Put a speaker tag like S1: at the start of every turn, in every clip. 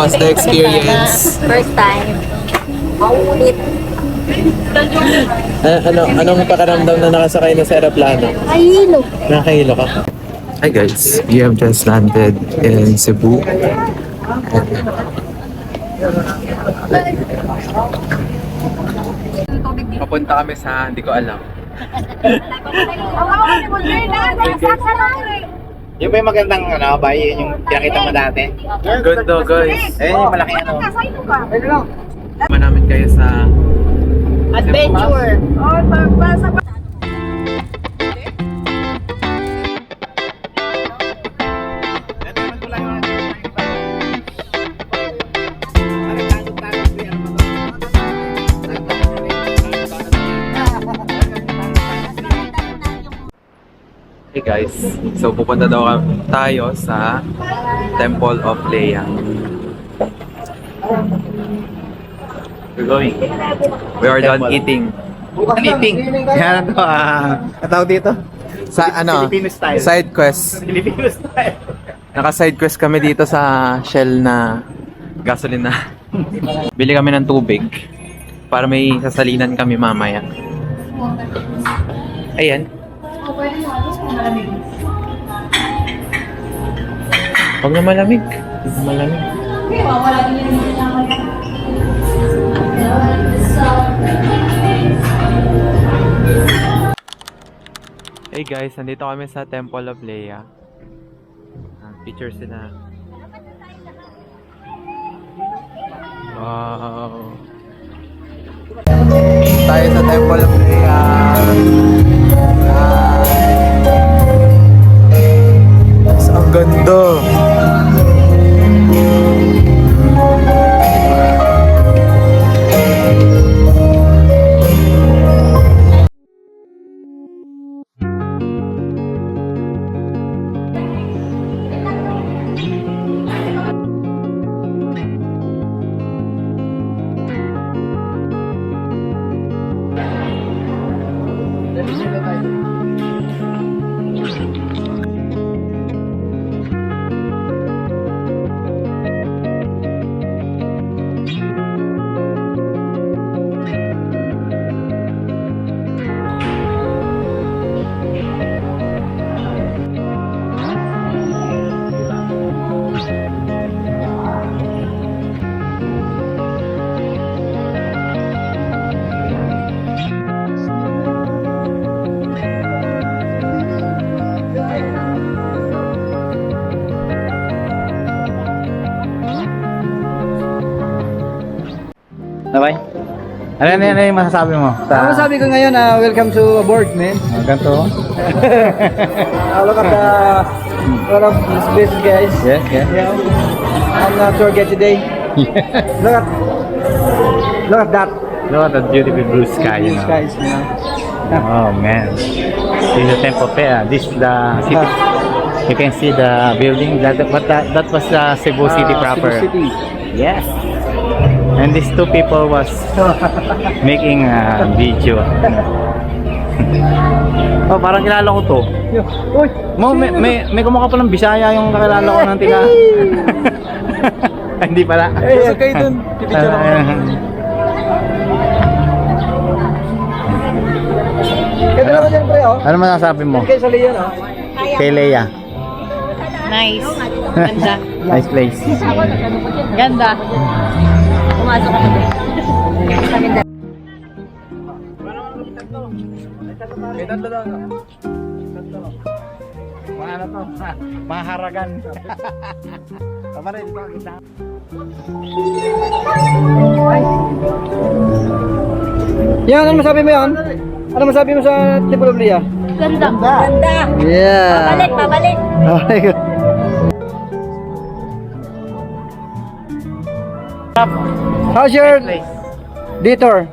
S1: Kamusta experience?
S2: First time. Maulit.
S1: Anong pakiramdam na nakasakay na sa aeroplano?
S2: Ayilo.
S1: Nakahilo ka? Hi guys, we have just landed in Cebu. Papunta kami sa hindi ko alam.
S3: Yung ba yung magandang bahay, yung pinakita mo dati?
S1: Ganda guys.
S3: Eh, yung malaki
S1: Sama namin kayo sa
S2: Adventure.
S1: Hey guys, so pupunta daw tayo sa Temple of Leia. We're going. We are done eating.
S3: Eating. Yan ito, tawag dito?
S1: Sa
S3: Filipino style.
S1: side quest.
S3: Filipino style.
S1: Naka-side quest kami dito sa Shell na gasolina. Bili kami ng tubig para may sasalinan kami mamaya. Ayan. Huwag na malamig. Huwag na malamig. Hey guys, nandito kami sa Temple of Leia. Picture sila. Wow. Tayo sa Temple of Leia. Ang ganda.
S3: Nabay? Ano yung masasabi mo?
S4: Ang masabi ko ngayon, welcome to aboard, man.
S3: Ganito?
S4: Look at all of this place, guys.
S3: Yes, yes.
S4: Yeah. I'm not tour guide today. Look at that.
S3: Look at the beautiful blue sky, you
S4: These
S3: know.
S4: guys, you know.
S3: Oh man. This is the Temple Fair. This is the city. You can see the building. That was the Cebu City proper.
S4: Cebu City.
S3: Yes. And these two people was making a video. Oh, parang kilala ko to.
S4: Uy!
S3: May kumukha pa ng Bisaya yung kakilala ko ng tiga. Hindi pala.
S4: Hey, kayo dun. Pipicture ako. Kaya naman dyan, pre, oh.
S3: Ano masasabi mo?
S4: Kaya sa Leon, oh.
S3: Kay Leia.
S2: Nice. Ganda.
S3: Nice place.
S2: Ganda. Pumasok ka na.
S3: Mga ano to? Mga haragan. Tama rin ito. Kita.
S4: Yan, ano masabi mo yan? Ano masabi mo sa Temple of Leia?
S2: Ganda. Ganda.
S4: Yeah.
S2: Pabalik, pabalik.
S4: Okay, good. How's your detour?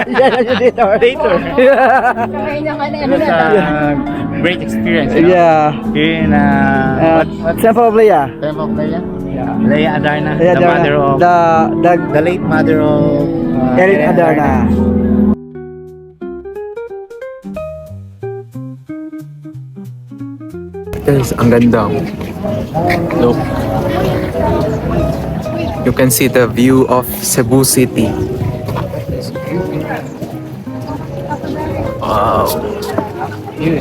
S4: Yan yung detour.
S3: Detour. It was a great experience. You know?
S4: Yeah.
S3: In what
S4: Temple of Leia.
S3: Temple of Leia? Yeah. Leia Adarna,
S4: Leia
S3: the mother of
S4: the
S3: the late mother of
S4: Erin Adarna.
S1: Guys, ang ganda. Look. You can see the view of Cebu City. Wow.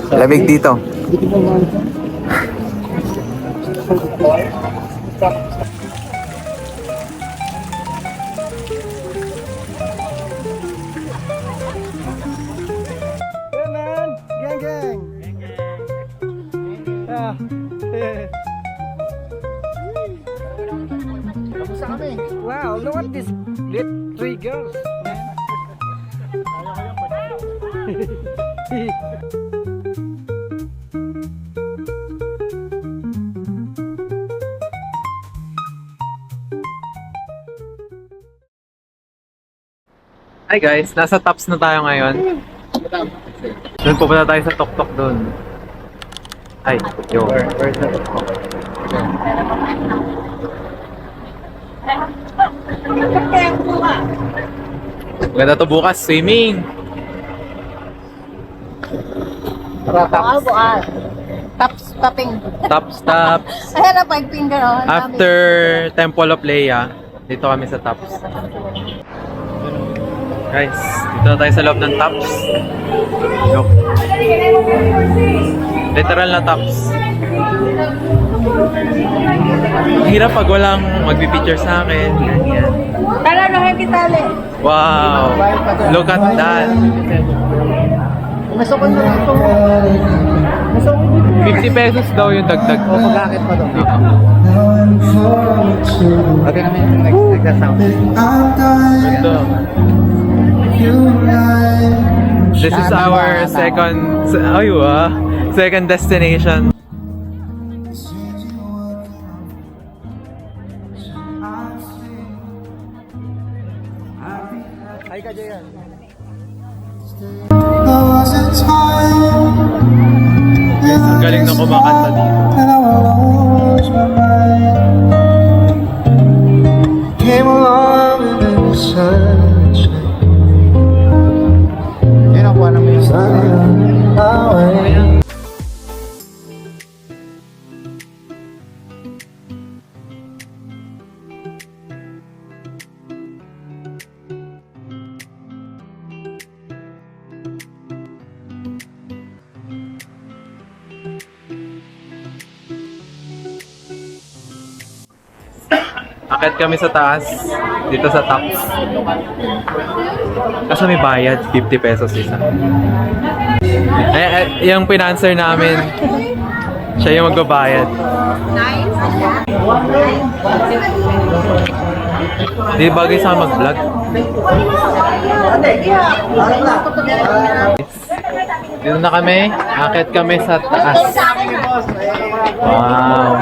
S1: Lamig dito.
S4: Hey man, gang gang. Yeah. Kamusta kami? Wow, look at this lit three girls.
S1: Hi guys, nasa Tops na tayo ngayon. Doon pupunta tayo sa Tok-Tok doon. Ay, yo.
S3: Where's the
S1: Maganda to bukas, swimming.
S2: Bukas. Topping.
S1: Tops.
S2: Ayan na, 5 finger. Oh.
S1: After Temple of Leia, dito kami sa Tops. Guys, dito na tayo sa loob ng Tops. Look. Literal na Tops. Hirap pag walang magpipicture sa akin. Ganyan.
S2: Tara, no, kita ulit.
S1: Wow! Look at that!
S4: Masukon na ito.
S1: 50 pesos daw yung dagdag.
S4: O mag-akit pa doon.
S3: Okay naman yung next sound.
S1: Ito. This is our second destination.
S4: Hi ka, Jayan.
S1: Guys, ang galing na kumakanta dito.
S4: Came along in the sunshine.
S3: Yun ang kuha naman yung
S1: Akit kami sa taas, dito sa Tops. Kaso may bayad, 50 pesos isa. Yung pinanser namin, siya yung magbabayad. Di bagay sa mag-vlog. Dito na kami, akit kami sa taas. Wow.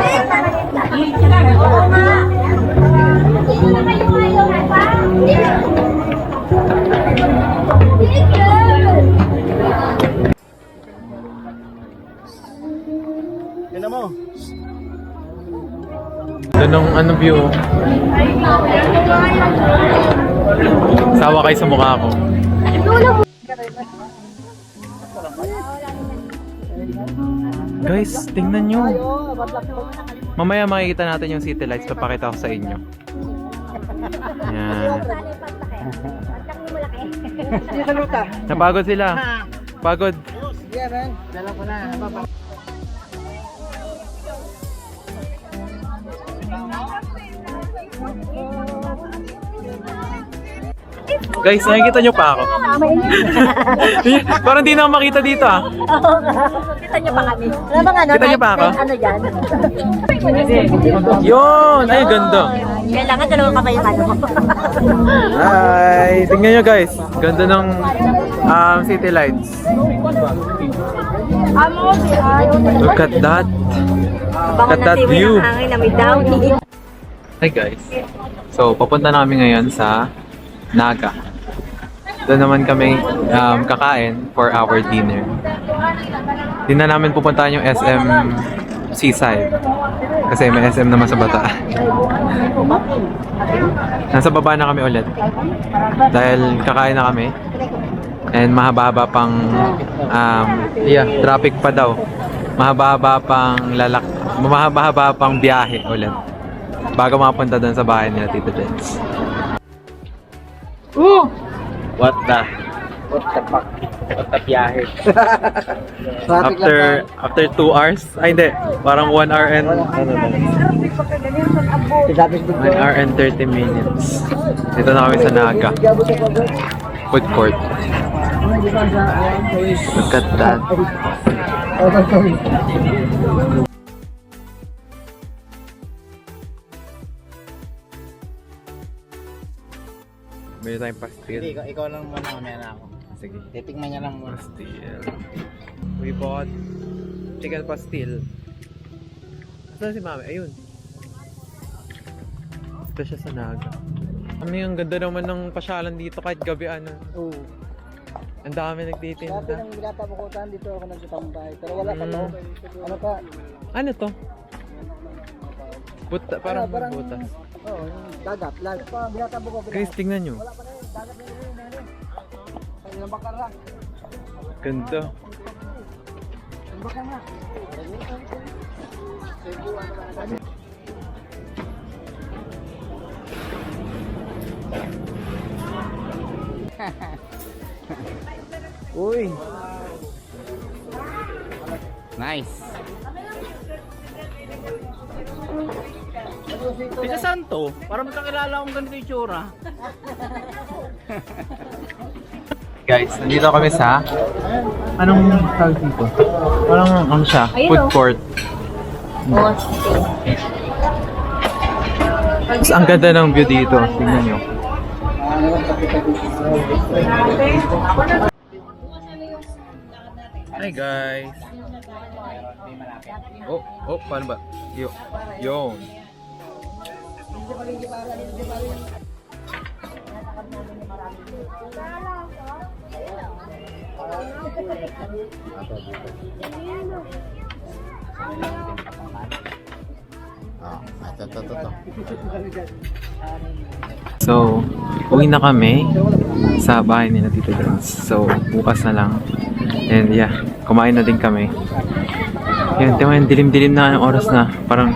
S4: Tignan mo.
S1: Ganong ano view. Sawa kayo sa mukha ko. Guys, tingnan nyo. Mamaya makikita natin yung city lights. Papakita ko sa inyo. Yan.
S4: Hindi sa luta.
S1: Napagod sila. Pagod.
S4: Yeah, man. Dala ko na.
S1: Guys, nakikita nyo pa ako. Parang di na ako makita dito ah.
S2: Kita niyo pa kami. Ano bang ano?
S1: Kita niyo pa ako?
S2: Ano dyan?
S1: Yun! Ay, ganda.
S2: Kailangan dalawang kamay yung ano.
S1: Hi! Tingnan nyo guys. Ganda ng city lights. Look at that. Look at that view.
S2: Hangin na may downy.
S1: Hi guys. So, papunta na kami ngayon sa Naga. Doon naman kami kakain for our dinner. Di na namin pupuntahan yung SM Seaside. Kasi may SM naman sa Bataan. Nasa baba na kami ulit. Dahil kakain na kami. And mahaba-haba pang traffic pa daw. Mahaba-haba pang mahaba-haba pang biyahe ulit. bago mapunta doon sa bahay nila Tito Dens. What the?
S4: What the fuck?
S1: What the biyahe?
S4: Traffic
S1: After 2 hours? Ay hindi, parang 1 hour and
S4: 1
S1: hour and 30 minutes. Dito na kami sa Naga food court. Look at that. May tayong pastil.
S3: Ikaw lang muna, mamaya na ako.
S1: Sige.
S3: Titikman niya lang muna.
S1: Pastil. We bought chicken pastil. Saan si Mami? Ayun. Ito siya sa Naga. Ang ganda naman ng pasyalan dito kahit gabi ano.
S4: Oo.
S1: Ang dami
S4: Dati
S1: nagtitinda.
S4: nang binatabukutan dito ako nagtatambay. Pero wala pa to. Ano pa?
S1: Ano to? Parang butas.
S4: Oo, yung dagat. Lagat pa, binatabuk ko.
S1: Guys, tingnan nyo.
S4: Wala pa na yun. Dagat na yun. Sa ilang bakar na.
S1: Ganda.
S4: Ilang bakar na.
S3: Uy! Nice! Pisa Santo, para magkakilala akong ganito yung tsura.
S1: Guys, nandito kami sa anong tawag dito? Parang ano siya? Food court. Tapos ang ganda ng view dito. Tingnan nyo. Hi guys! Paano ba? Yun. So, uwi na kami sa bahay nila Tito Dens. So, bukas na lang. And yeah, kumain na din kami. Yan, tingnan, dilim-dilim na ang oras na. Parang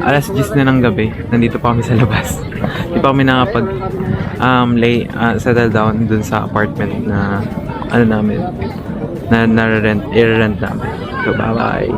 S1: alas 10 na ng gabi. Nandito pa kami sa labas. Hindi pa kami nakapag settle down dun sa apartment na ano namin, na i-rent namin. So, bye-bye.